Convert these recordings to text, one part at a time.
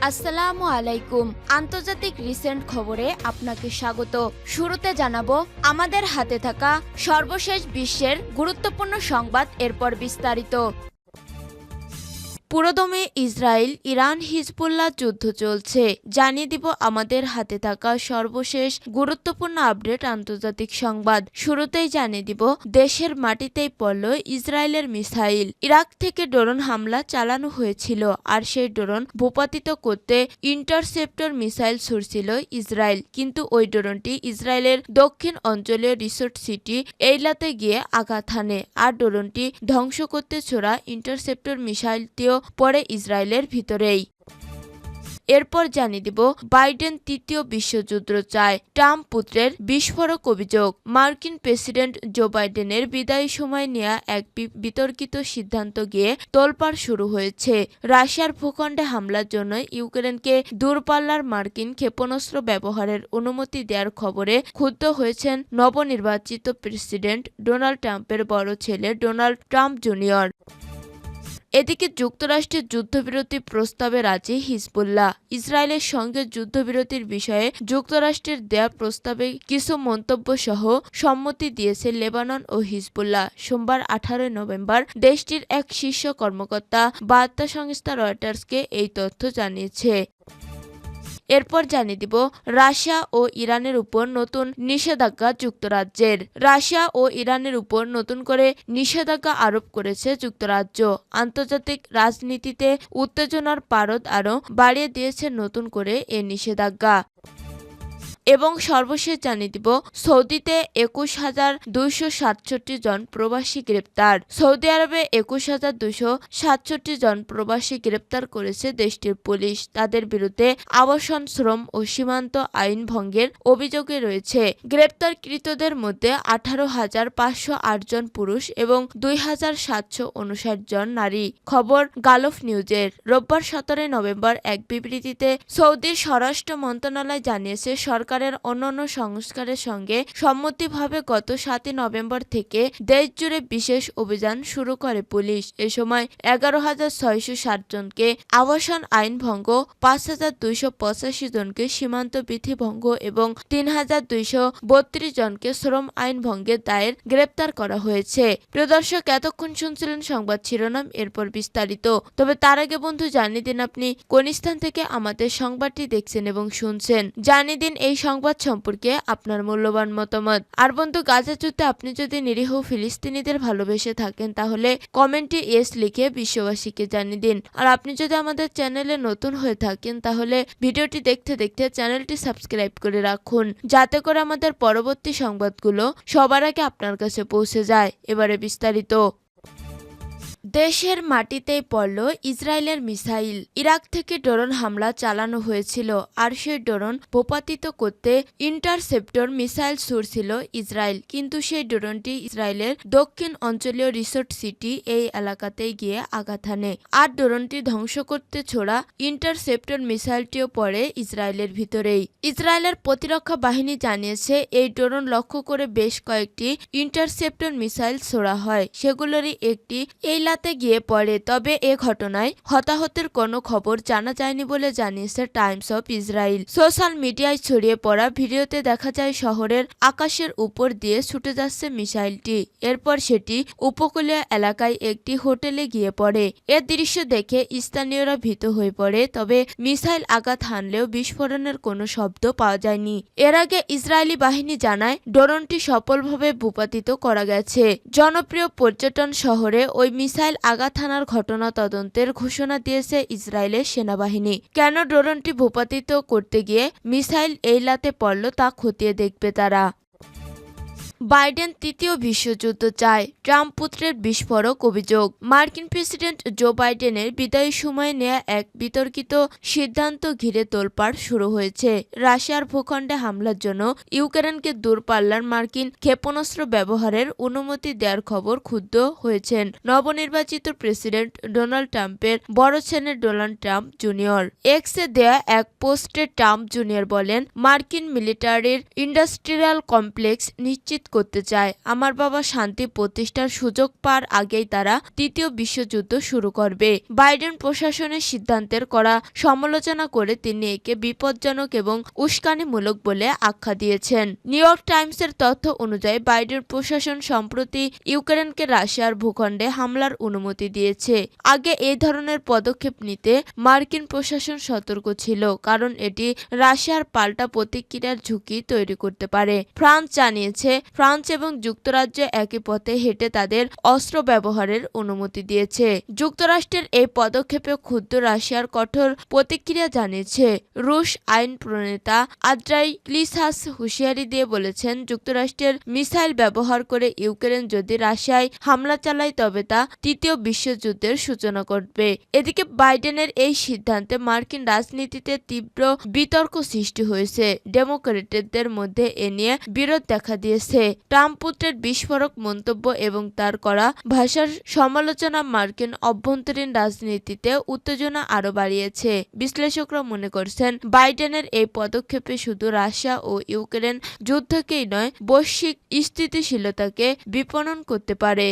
আসসালামু আলাইকুম। আন্তর্জাতিক রিসেন্ট খবরে আপনাকে স্বাগত। শুরুতে জানাবো আমাদের হাতে থাকা সর্বশেষ বিশ্বের গুরুত্বপূর্ণ সংবাদ, এরপর বিস্তারিত। পুরোদমে ইসরায়েল ইরান হিজবুল্লাহ যুদ্ধ চলছে, জানিয়ে দিব আমাদের হাতে থাকা সর্বশেষ গুরুত্বপূর্ণ আপডেট আন্তর্জাতিক সংবাদ। শুরুতেই জানিয়ে দিব দেশের মাটিতেই পড়ল ইসরায়েলের মিসাইল। ইরাক থেকে ড্রোন হামলা চালানো হয়েছিল, আর সেই ড্রোন ভূপাতিত করতে ইন্টারসেপ্টর মিসাইল ছুড়ছিল ইসরায়েল, কিন্তু ওই ড্রোনটি ইসরায়েলের দক্ষিণ অঞ্চলীয় রিসোর্ট সিটি এইলাতে গিয়ে আঘাত হানে, আর ড্রোনটি ধ্বংস করতে ছোড়া ইন্টারসেপ্টর মিসাইলটিও পড়ে ইসরায়েলের ভিতরেই। এরপর জানিয়ে দিব বাইডেন তৃতীয় বিশ্বযুদ্ধ চায়, ট্রাম্প পুত্রের বিস্ফোরক অভিযোগ। মার্কিন প্রেসিডেন্ট জো বাইডেনের বিদায়ী সময় নেওয়া এক বিতর্কিত সিদ্ধান্ত গিয়ে তোলপাড় শুরু হয়েছে। রাশিয়ার ভূখণ্ডে হামলার জন্য ইউক্রেনকে দূরপাল্লার মার্কিন ক্ষেপণাস্ত্র ব্যবহারের অনুমতি দেওয়ার খবরে ক্ষুব্ধ হয়েছেন নবনির্বাচিত প্রেসিডেন্ট ডোনাল্ড ট্রাম্পের বড় ছেলে ডোনাল্ড ট্রাম্প জুনিয়র। এদিকে যুক্তরাষ্ট্রের যুদ্ধবিরতি প্রস্তাবে রাজি হিজবুল্লাহ। ইসরায়েলের সঙ্গে যুদ্ধবিরতির বিষয়ে যুক্তরাষ্ট্রের দেয়া প্রস্তাবে কিছু মন্তব্য সহ সম্মতি দিয়েছে লেবানন ও হিজবুল্লাহ। সোমবার 18 নভেম্বর দেশটির এক শীর্ষ কর্মকর্তা বার্তা সংস্থা রয়টার্সকে এই তথ্য জানিয়েছে। এরপর জানিয়ে দিব রাশিয়া ও ইরানের উপর নতুন নিষেধাজ্ঞা যুক্তরাজ্যের। রাশিয়া ও ইরানের উপর নতুন করে নিষেধাজ্ঞা আরোপ করেছে যুক্তরাজ্য। আন্তর্জাতিক রাজনীতিতে উত্তেজনার পারদ আরও বাড়িয়ে দিয়েছে নতুন করে এ নিষেধাজ্ঞা। এবং সর্বশেষ জানিয়ে দিব সৌদিতে ২১,২৬৭ জন প্রবাসী গ্রেপ্তার। সৌদি আরবে ২১,২৬৭ জন প্রবাসী গ্রেপ্তার করেছে দেশটির পুলিশ। তাদের বিরুদ্ধে আবাসন, শ্রম ও সীমান্ত আইন ভঙ্গের অভিযোগে রয়েছে। গ্রেপ্তারকৃতদের মধ্যে ১৮,৫০৮ জন পুরুষ এবং ২,৭৫৯ জন নারী। খবর গালফ নিউজের। রোববার ১৭ নভেম্বর এক বিবৃতিতে সৌদির স্বরাষ্ট্র মন্ত্রণালয় জানিয়েছে, সরকারের অন্যান্য সংস্কারের সঙ্গে সম্মতিভাবে গত ৭ নভেম্বর থেকে দেশজুড়ে বিশেষ অভিযান শুরু করে পুলিশ। এ সময় ১১,৬৬০ জনকে আবাসন আইন ভঙ্গ, ৫,২৮৫ জনকে সীমান্ত বিধি ভঙ্গ এবং ৩,২৩২ জনকে শ্রম আইন ভঙ্গের দায়ের গ্রেপ্তার করা হয়েছে। প্রিয় দর্শক, এতক্ষণ শুনছিলেন সংবাদ শিরোনাম, এরপর বিস্তারিত। তবে তার আগে বন্ধু জানিয়ে দিন আপনি কোন স্থান থেকে আমাদের সংবাদটি দেখছেন এবং শুনছেন। জানিয়ে দিন এই সংবাদ সম্পর্কে আপনার মূল্যবান মতামত। আর বন্ধু, গাজা যুদ্ধে আপনি যদি নিরীহ ফিলিস্তিনিদের ভালোবেসে থাকেন তাহলে কমেন্টে ইয়েস লিখে বিশ্ববাসীকে জানিয়ে দিন। আর আপনি যদি আমাদের চ্যানেলে নতুন হয়ে থাকেন তাহলে ভিডিওটি দেখতে দেখতে চ্যানেলটি সাবস্ক্রাইব করে রাখুন, যাতে করে আমাদের পরবর্তী সংবাদগুলো সবার আগে আপনার কাছে পৌঁছে যায়। এবারে বিস্তারিত। দেশের মাটিতেই পড়ল ইসরায়েলের মিসাইল। ইরাক থেকে ড্রোন হামলা চালানো হয়েছিল, আর সেই ড্রোন ভূপাতিত করতে ইন্টারসেপ্টর মিসাইল ছুড়ছিল ইসরায়েল, কিন্তু সেই ড্রোনটি ইসরায়েলের দক্ষিণ অঞ্চলীয় রিসোর্ট সিটি এই এলাকাতেই গিয়ে আঘাত হানে, আর ড্রোনটি ধ্বংস করতে ছোড়া ইন্টারসেপ্টর মিসাইলটিও পড়ে ইসরায়েলের ভিতরেই। ইসরায়েলের প্রতিরক্ষা বাহিনী জানিয়েছে, এই ড্রোন লক্ষ্য করে বেশ কয়েকটি ইন্টারসেপ্টর মিসাইল ছোড়া হয়, সেগুলোরই একটি এইলাতে গিয়ে পড়ে। তবে এ ঘটনায় হতাহতের কোনো খবর জানা যায়নি বলে জানিয়েছে টাইমস অফ ইসরায়েল। সোশ্যাল মিডিয়ায় ছড়িয়ে পড়া ভিডিওতে দেখা যায় শহরের আকাশের উপর দিয়ে ছুটে যাচ্ছে মিসাইলটি। এরপর সেটি উপকূলীয় এলাকায় একটি হোটেলে গিয়ে পড়ে। এর দৃশ্য দেখে স্থানীয়রা ভীত হয়ে পড়ে, তবে মিসাইল আঘাত হানলেও বিস্ফোরণের কোনো শব্দ পাওয়া যায়নি। এর আগে ইসরায়েলি বাহিনী জানায় ড্রোনটি সফলভাবে ভূপাতিত করা গেছে। জনপ্রিয় পর্যটন শহরে ওই মিসাইল আঘাত হানার ঘটনা তদন্তের ঘোষণা দিয়েছে ইসরায়েলের সেনাবাহিনী। কেন ড্রোনটি ভূপাতিত করতে গিয়ে মিসাইল এইলাতে পড়ল তা খতিয়ে দেখবে তারা। বাইডেন তৃতীয় বিশ্বযুদ্ধ চায়, ট্রাম্প পুত্রের বিস্ফোরক অভিযোগ। মার্কিন প্রেসিডেন্ট জো বাইডেনের বিদায়ী সময়ে নেয়া এক বিতর্কিত সিদ্ধান্ত ঘিরে তোলপাড় শুরু হয়েছে। রাশিয়ার ভূখণ্ডে হামলার জন্য ইউক্রেনকে দূরপাল্লার মার্কিন ক্ষেপণাস্ত্র ব্যবহারের অনুমতি দেওয়ার খবর ক্ষুব্ধ হয়েছেন নবনির্বাচিত প্রেসিডেন্ট ডোনাল্ড ট্রাম্পের বড় ছেলে ডোনাল্ড ট্রাম্প জুনিয়র। এক্সে দেয়া এক পোস্টে ট্রাম্প জুনিয়র বলেন, মার্কিন মিলিটারির ইন্ডাস্ট্রিয়াল কমপ্লেক্স নিশ্চিত করতে চায়। আমার বাবা শান্তি প্রতিষ্ঠার সুযোগ পাওয়ার আগেই তারা তৃতীয় বিশ্বযুদ্ধ শুরু করবে। বাইডেন প্রশাসনের সিদ্ধান্তের কড়া সমালোচনা করে তিনি একে বিপজ্জনক এবং উস্কানিমূলক বলে আখ্যা দিয়েছেন। নিউ ইয়র্ক টাইমসের তথ্য অনুযায়ী বাইডেন প্রশাসন সম্প্রতি ইউক্রেনকে রাশিয়ার ভূখণ্ডে হামলার অনুমতি দিয়েছে। আগে এই ধরনের পদক্ষেপ নিতে মার্কিন প্রশাসন সতর্ক ছিল, কারণ এটি রাশিয়ার পাল্টা প্রতিক্রিয়ার ঝুঁকি তৈরি করতে পারে। ফ্রান্স জানিয়েছে ফ্রান্স এবং যুক্তরাজ্য একই পথে হেঁটে তাদের অস্ত্র ব্যবহারের অনুমতি দিয়েছে। যুক্তরাষ্ট্রের এই পদক্ষেপে ক্ষুব্ধ রাশিয়ার কঠোর প্রতিক্রিয়া জানিয়েছে। রুশ আইন প্রণেতা আন্দ্রাই ক্লিসাস হুঁশিয়ারি দিয়ে বলেছেন, যুক্তরাষ্ট্রের মিসাইল ব্যবহার করে ইউক্রেন যদি রাশিয়ায় হামলা চালায় তবে তা তৃতীয় বিশ্বযুদ্ধের সূচনা করবে। এদিকে বাইডেনের এই সিদ্ধান্তে মার্কিন রাজনীতিতে তীব্র বিতর্ক সৃষ্টি হয়েছে। ডেমোক্রেটদের মধ্যে এ নিয়ে বিরোধ দেখা দিয়েছে। ট্রাম্প পুত্রের বিস্ফোরক মন্তব্য এবং তার করা ভাষার সমালোচনা মার্কিন অভ্যন্তরীণ রাজনীতিতে উত্তেজনা আরও বাড়িয়েছে। বিশ্লেষকরা মনে করছেন, বাইডেনের এই পদক্ষেপে শুধু রাশিয়া ও ইউক্রেন যুদ্ধকেই নয়, বৈশ্বিক স্থিতিশীলতাকে বিপণন করতে পারে।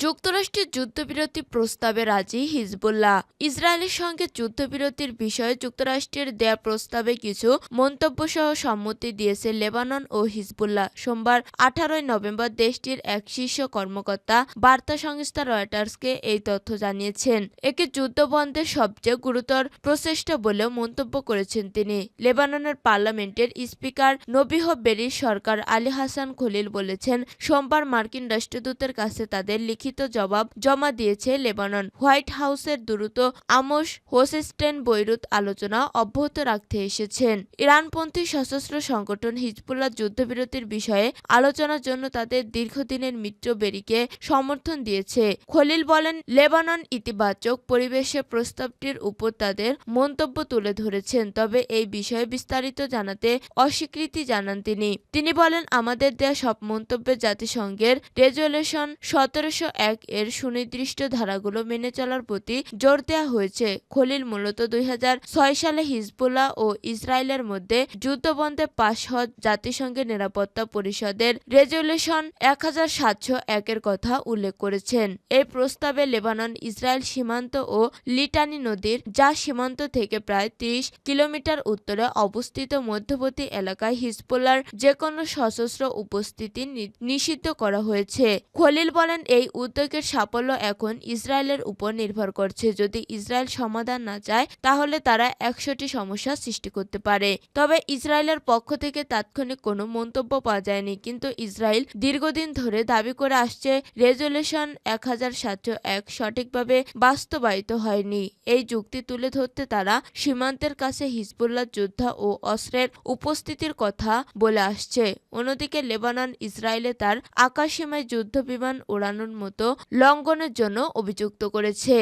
যুক্তরাষ্ট্রের যুদ্ধবিরতি প্রস্তাবে রাজি হিজবুল্লাহ। ইসরায়েলের সঙ্গে যুদ্ধবিরতির বিষয়ে যুক্তরাষ্ট্রের দেয়া প্রস্তাবে কিছু মন্তব্যসহ সম্মতি দিয়েছে লেবানন ও হিজবুল্লাহ। সোমবার 18 নভেম্বর দেশটির এক শীর্ষ কর্মকর্তা বার্তা সংস্থা রয়টার্সকে এই তথ্য জানিয়েছেন। একে যুদ্ধবন্ধের সবচেয়ে গুরুতর প্রচেষ্টা বলেও মন্তব্য করেছেন তিনি। লেবাননের পার্লামেন্টের স্পিকার নবিহ বেরির সরকার আলী হাসান খলিল বলেছেন, সোমবার মার্কিন রাষ্ট্রদূতের কাছে তাদের লিখিত জবাব জমা দিয়েছে লেবানন। হোয়াইট হাউসের দ্রুত আমোস হোসেস্টেন বৈরুত আলোচনা অব্যাহত রাখতে এসেছেন। ইরানপন্থী সশস্ত্র সংগঠন হিজবুল্লাহ যুদ্ধবিরতির বিষয়ে আলোচনার জন্য তাদের দীর্ঘদিনের মিত্র বেরিকে সমর্থন দিয়েছে। খলিল বলেন, লেবানন ইতিবাচক পরিবেশে প্রস্তাবটির উপর তাদের মন্তব্য তুলে ধরেছেন, তবে এই বিষয়ে বিস্তারিত জানাতে অস্বীকৃতি জানান তিনি। তিনি বলেন, আমাদের দেয়া সব মন্তব্যে জাতিসংঘের রেজলিউশন 1701 এর সুনির্দিষ্ট ধারাগুলো মেনে চলার প্রতি জোর দেওয়া হয়েছে। খলিল মূলত 2006 সালে হিজবুল্লাহ ও ইসরায়েলের মধ্যে যুদ্ধবন্ধে পাশ হওয়া জাতিসংঘের নিরাপত্তা পরিষদের রেজলিউশন 1701 এর কথা উল্লেখ করেছেন। এই প্রস্তাবে লেবানন ইসরায়েল সীমান্ত ও লিটানি নদীর যা সীমান্ত থেকে প্রায় 30 কিলোমিটার উত্তরে অবস্থিত মধ্যবর্তী এলাকায় হিজবুল্লাহর যেকোনো সশস্ত্র উপস্থিতি নিষিদ্ধ করা হয়েছে। খলিল বলেন, এই উদ্যোগের সাফল্য এখন ইসরায়েলের উপর নির্ভর করছে। যদি ইসরায়েল সমাধান না চায় তাহলে তারা 100টি সমস্যা সৃষ্টি করতে পারে। তবে ইসরায়েলের পক্ষ থেকে তাৎক্ষণিক কোনো মন্তব্য পাওয়া যায়নি, কিন্তু ইসরায়েল দীর্ঘদিন ধরে দাবি করে আসছে রেজলিউশন 1701 সঠিকভাবে বাস্তবায়িত হয়নি। এই যুক্তি তুলে ধরতে তারা সীমান্তের কাছে হিজবুল্লাহ যোদ্ধা ও অস্ত্রের উপস্থিতির কথা বলে আসছে। অন্যদিকে লেবানন ইসরায়েলে তার আকাশসীমায় যুদ্ধবিমান ওড়ানোর মতো লঙ্ঘনের জন্য অভিযুক্ত করেছে।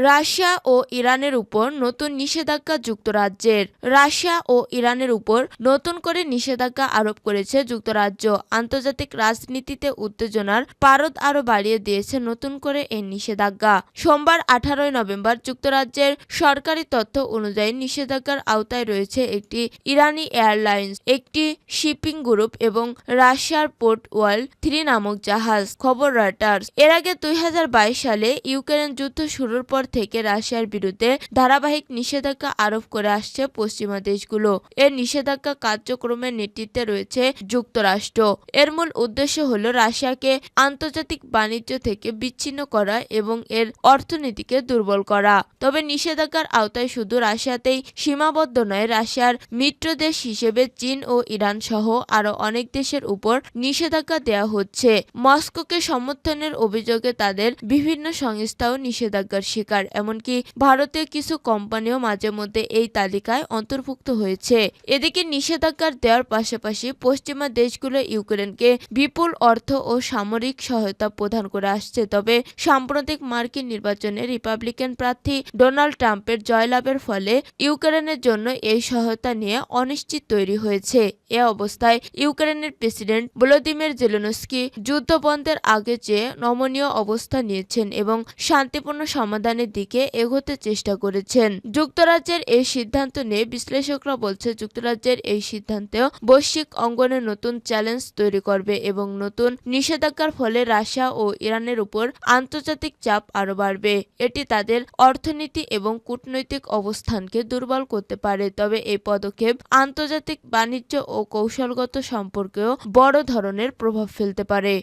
রাশিয়া ও ইরানের উপর নতুন নিষেধাজ্ঞা যুক্তরাজ্যের। রাশিয়া ও ইরানের উপর নতুন করে নিষেধাজ্ঞা আরোপ করেছে যুক্তরাজ্য। আন্তর্জাতিক রাজনীতিতে উত্তেজনার পারদ আরও বাড়িয়ে দিয়েছে নতুন করে এই নিষেধাজ্ঞা। সোমবার 18 নভেম্বর যুক্তরাজ্যের সরকারি তথ্য অনুযায়ী নিষেধাজ্ঞার আওতায় রয়েছে একটি ইরানি এয়ারলাইন্স, একটি শিপিং গ্রুপ এবং রাশিয়ার পোর্ট ওয়াল 3 নামক জাহাজ, খবর রয়টার্স। এর আগে 2022 সালে ইউক্রেন যুদ্ধ শুরুর পর থেকে রাশিয়ার বিরুদ্ধে ধারাবাহিক নিষেধাজ্ঞা আরোপ করে আসছে পশ্চিমা দেশগুলো। এর নিষেধাজ্ঞা কার্যক্রমের নেতৃত্বে রয়েছে যুক্তরাষ্ট্র। এর মূল উদ্দেশ্য হল রাশিয়াকে আন্তর্জাতিক বাণিজ্য থেকে বিচ্ছিন্ন করা এবং এর অর্থনীতিকে দুর্বল করা। তবে নিষেধাজ্ঞার আওতায় শুধু রাশিয়াতেই সীমাবদ্ধ নয়, রাশিয়ার মিত্র দেশ হিসেবে চীন ও ইরান সহ আরও অনেক দেশের উপর নিষেধাজ্ঞা দেওয়া হচ্ছে। মস্কোকে সমর্থনের অভিযোগে তাদের বিভিন্ন সংস্থাও নিষেধাজ্ঞার শিকার। এমনকি ভারতীয় কিছু কোম্পানিও মাঝে মধ্যে এই তালিকায় অন্তর্ভুক্ত হয়েছে। এদিকে নিষেধাজ্ঞা দেওয়ার পাশাপাশি পশ্চিমা দেশগুলো ইউক্রেনকে বিপুল অর্থ ও সামরিক সহায়তা প্রদান করে আসছে। তবে সাম্প্রতিক মার্কিন নির্বাচনে রিপাবলিকান প্রার্থী ডোনাল্ড ট্রাম্পের জয়লাভের ফলে ইউক্রেনের জন্য এই সহায়তা নিয়ে অনিশ্চিত তৈরি হয়েছে। এ অবস্থায় ইউক্রেনের প্রেসিডেন্ট ভলোদিমির জেলেনস্কি যুদ্ধবন্ধের আগে চেয়ে নমনীয় অবস্থা নিয়েছেন এবং শান্তিপূর্ণ সমাধানের সামনের দিকে এগোতে চেষ্টা করেছেন। যুক্তরাজ্যের এই সিদ্ধান্ত নিয়ে বিশ্লেষকরা বলছে, যুক্তরাজ্যের এই সিদ্ধান্তেও বৈশ্বিক অঙ্গনে নতুন চ্যালেঞ্জ তৈরি করবে এবং নতুন নিষেধাজ্ঞার ফলে রাশিয়া ও ইরানের উপর আন্তর্জাতিক চাপ আরও বাড়বে। এটি তাদের অর্থনীতি এবং কূটনৈতিক অবস্থানকে দুর্বল করতে পারে। তবে এই পদক্ষেপ আন্তর্জাতিক বাণিজ্য ও কৌশলগত সম্পর্কেও বড় ধরনের প্রভাব ফেলতে পারে।